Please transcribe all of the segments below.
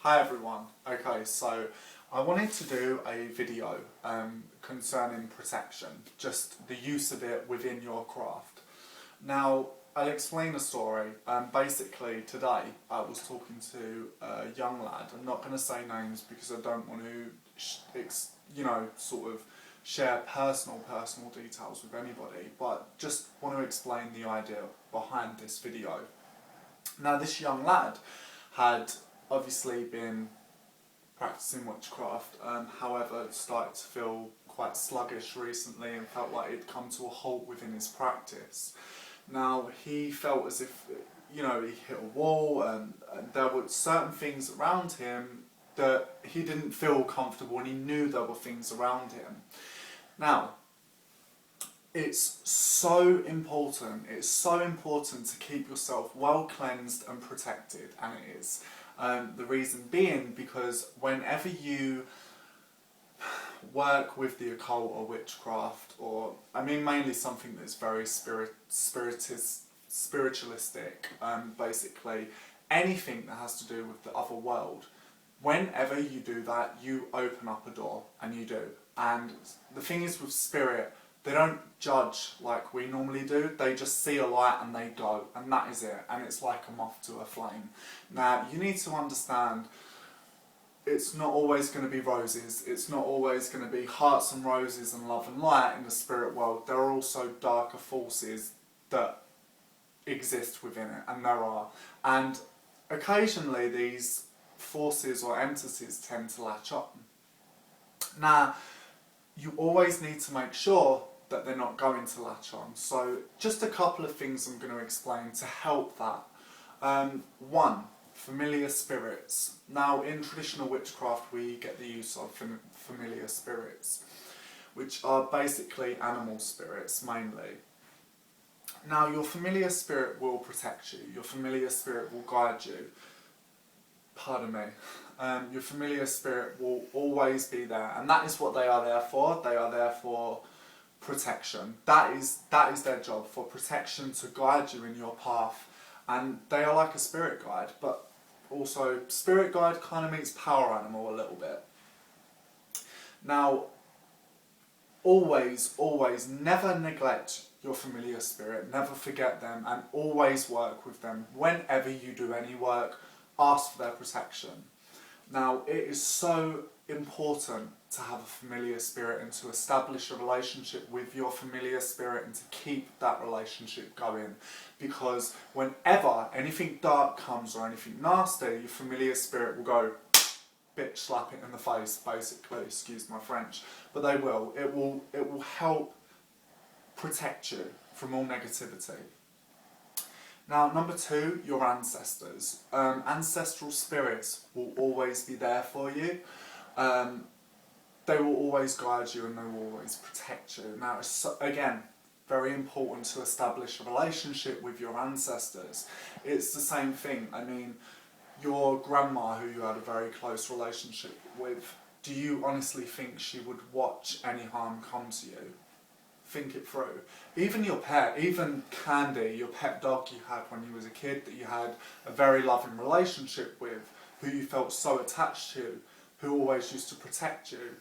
Hi everyone. Okay, so I wanted to do a video concerning protection, just the use of it within your craft. Now, I'll explain a story. Basically, today I was talking to a young lad. I'm not going to say names because I don't want to, sort of share personal details with anybody, but just want to explain the idea behind this video. Now, this young lad had obviously been practicing witchcraft, however started to feel quite sluggish recently and felt like it'd come to a halt within his practice. Now, he felt as if, he hit a wall and there were certain things around him that he didn't feel comfortable, and he knew there were things around him. Now, it's so important to keep yourself well cleansed and protected, and it is. The reason being because whenever you work with the occult or witchcraft, or mainly something that's very spiritualistic, basically anything that has to do with the other world, whenever you do that, you open up a door, and you do. And the thing is with spirit, they don't judge like we normally do. They just see a light and they go, and that is it. And it's like a moth to a flame. Now, you need to understand, it's not always going to be roses. It's not always going to be hearts and roses and love and light in the spirit world. There are also darker forces that exist within it, and there are. And occasionally these forces or entities tend to latch on. Now, you always need to make sure that they're not going to latch on. So just a couple of things I'm going to explain to help that. One, familiar spirits. Now, in traditional witchcraft we get the use of familiar spirits, which are basically animal spirits mainly. Now, your familiar spirit will protect you. Your familiar spirit will guide you. Pardon me. Your familiar spirit will always be there, and that is what they are there for. They are there for protection. That is their job, for protection, to guide you in your path. And they are like a spirit guide, but also spirit guide kind of means power animal a little bit. Now, always never neglect your familiar spirit, never forget them, and always work with them. Whenever you do any work, ask for their protection. Now, it is so important to have a familiar spirit and to establish a relationship with your familiar spirit and to keep that relationship going, because whenever anything dark comes or anything nasty, your familiar spirit will go bitch slap it in the face, basically, excuse my French, but they will. It will help protect you from all negativity. Now, number two, your ancestors. Ancestral spirits will always be there for you. They will always guide you and they will always protect you. Now, it's, again, very important to establish a relationship with your ancestors. It's the same thing. Your grandma, who you had a very close relationship with, do you honestly think she would watch any harm come to you? Think it through. Even your pet, even Candy, your pet dog you had when you was a kid, that you had a very loving relationship with, who you felt so attached to, who always used to protect you.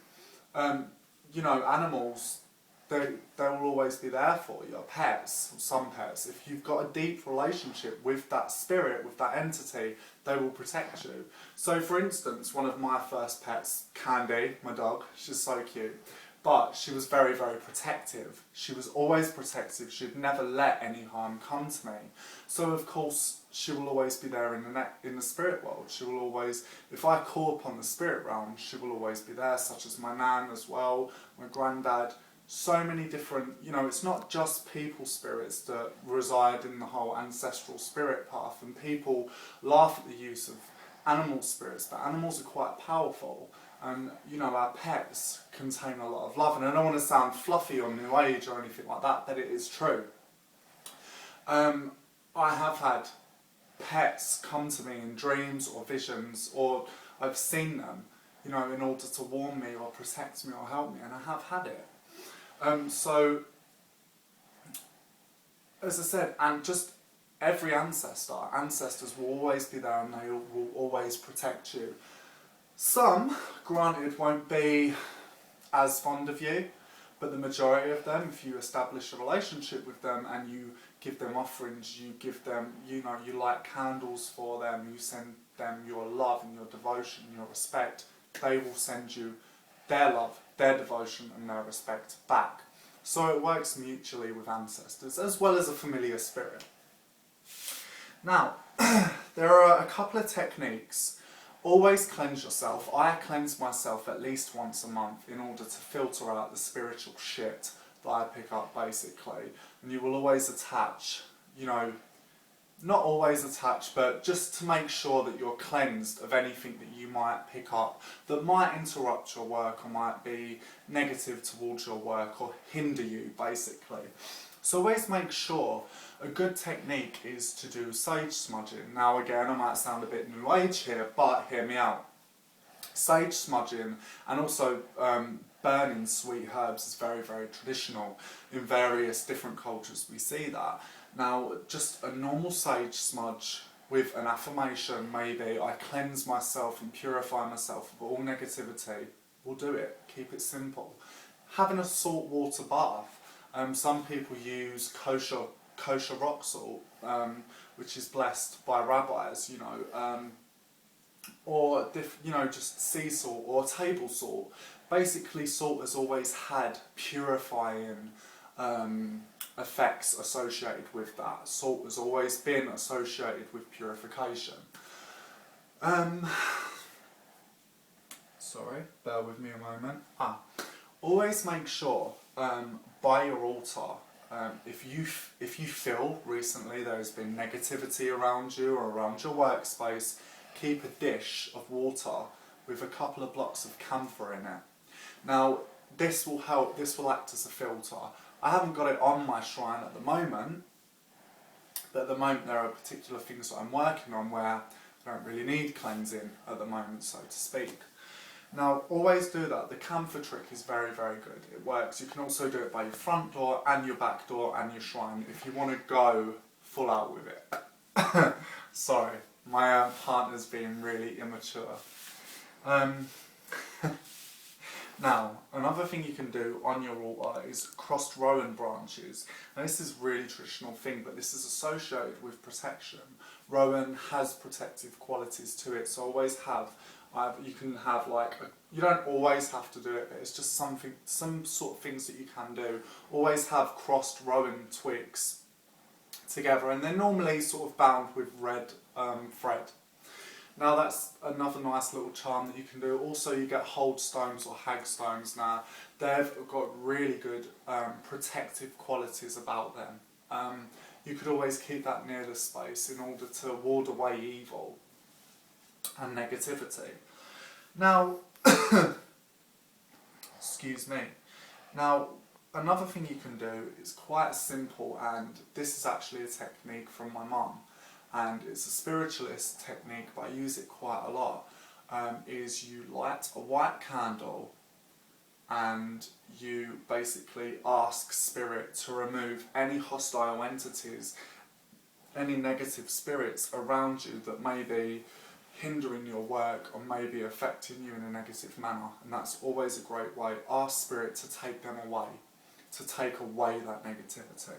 Animals, they will always be there for you. Your pets, some pets, if you've got a deep relationship with that spirit, with that entity, they will protect you. So, for instance, one of my first pets, Candy, my dog, she's so cute. But she was very, very protective. She was always protective. She'd never let any harm come to me. So, of course, she will always be there in the spirit world. She will always, if I call upon the spirit realm, she will always be there, such as my nan as well, my granddad. So many different, it's not just people spirits that reside in the whole ancestral spirit path. And people laugh at the use of animal spirits, but animals are quite powerful. And, our pets contain a lot of love. And I don't want to sound fluffy or new age or anything like that, but it is true. I have had pets come to me in dreams or visions, or I've seen them, in order to warn me or protect me or help me, and I have had it. So, as I said, and just every ancestors will always be there and they will always protect you. Some, granted, won't be as fond of you, but the majority of them, if you establish a relationship with them and you give them offerings, you give them, you light candles for them, you send them your love and your devotion, your respect, they will send you their love, their devotion and their respect back. So it works mutually with ancestors as well as a familiar spirit. Now, there are a couple of techniques. Always cleanse yourself. I cleanse myself at least once a month in order to filter out the spiritual shit that I pick up, basically. And you will always attach, not always attach, but just to make sure that you're cleansed of anything that you might pick up that might interrupt your work or might be negative towards your work or hinder you, basically. So always make sure. A good technique is to do sage smudging. Now again, I might sound a bit new age here, but hear me out. Sage smudging and also burning sweet herbs is very, very traditional. In various different cultures we see that. Now just a normal sage smudge with an affirmation, maybe I cleanse myself and purify myself of all negativity, will do it. Keep it simple. Having a salt water bath. Some people use kosher rock salt, which is blessed by rabbis, or just sea salt or table salt. Basically, salt has always had purifying effects associated with that. Salt has always been associated with purification. Sorry, bear with me a moment. Always make sure by your altar, if you feel recently there has been negativity around you or around your workspace, keep a dish of water with a couple of blocks of camphor in it. Now this will help, this will act as a filter. I haven't got it on my shrine at the moment, but at the moment there are particular things that I'm working on where I don't really need cleansing at the moment, so to speak. Now, always do that. The camphor trick is very, very good. It works. You can also do it by your front door and your back door and your shrine if you want to go full out with it. Sorry, my partner's being really immature. Now, another thing you can do on your altar is crossed rowan branches. Now, this is a really traditional thing, but this is associated with protection. Rowan has protective qualities to it, so always have. You can have you don't always have to do it, but it's just some sort of things that you can do. Always have crossed rowan twigs together, and they're normally sort of bound with red thread. Now that's another nice little charm that you can do. Also you get hold stones or hag stones now. They've got really good protective qualities about them. You could always keep that near the space in order to ward away evil and negativity. Now, excuse me. Now, another thing you can do is quite simple, and this is actually a technique from my mum, and it's a spiritualist technique, but I use it quite a lot, is you light a white candle and you basically ask spirit to remove any hostile entities, any negative spirits around you that may be hindering your work or maybe affecting you in a negative manner, and that's always a great way. Ask spirit to take them away, to take away that negativity.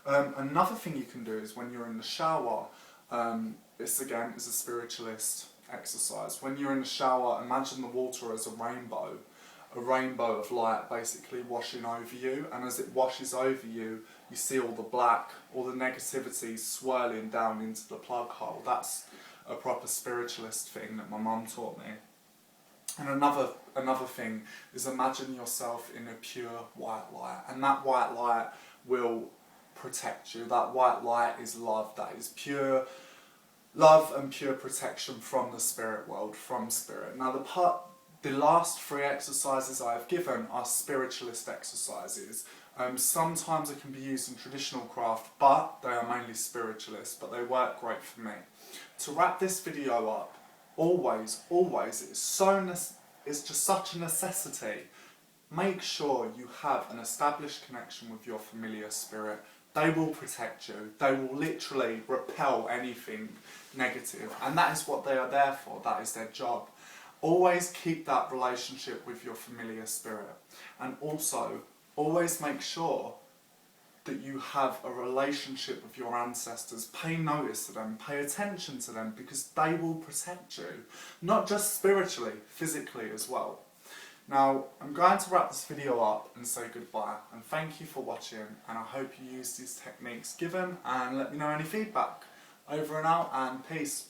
Another thing you can do is when you're in the shower, this again is a spiritualist exercise. When you're in the shower, imagine the water as a rainbow of light basically washing over you, and as it washes over you, you see all the black, all the negativity swirling down into the plug hole. That's a proper spiritualist thing that my mum taught me. And another thing is imagine yourself in a pure white light, and that white light will protect you. That white light is love. That is pure love and pure protection from the spirit world, from spirit. Now the last 3 exercises I have given are spiritualist exercises. Sometimes it can be used in traditional craft, but they are mainly spiritualist, but they work great for me. To wrap this video up, always, it's just such a necessity. Make sure you have an established connection with your familiar spirit they will protect you. They will literally repel anything negative, and that is what they are there for. That is their job. Always keep that relationship with your familiar spirit, and also always make sure that you have a relationship with your ancestors. Pay notice to them, pay attention to them, because they will protect you, not just spiritually, physically as well. Now, I'm going to wrap this video up and say goodbye, and thank you for watching, and I hope you use these techniques given, and let me know any feedback. Over and out, and peace.